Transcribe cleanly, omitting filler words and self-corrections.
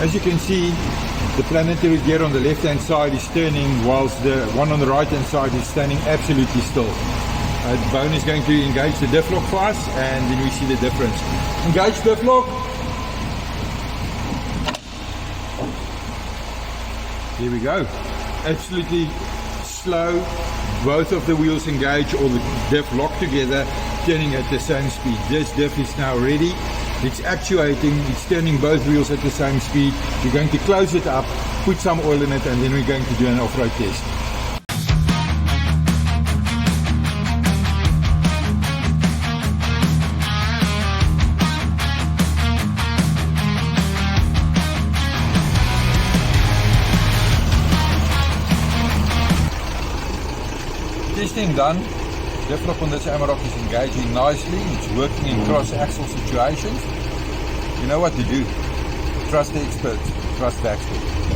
As you can see, the planetary gear on the left hand side is turning whilst the one on the right hand side is standing absolutely still. The bone is going to engage the diff lock for us, and then we see the difference. Engage diff lock. Here we go. Absolutely slow. Both of the wheels engage, or the diff lock together, turning at the same speed. This diff is now ready. It's actuating, it's turning both wheels at the same speed. We're going to close it up, put some oil in it, and then we're going to do an off-road test. Testing done. Diff lock on this Amarok is engaging nicely. It's working in cross-axle situations. You know what to do. Trust the experts. Trust VAG SPEC.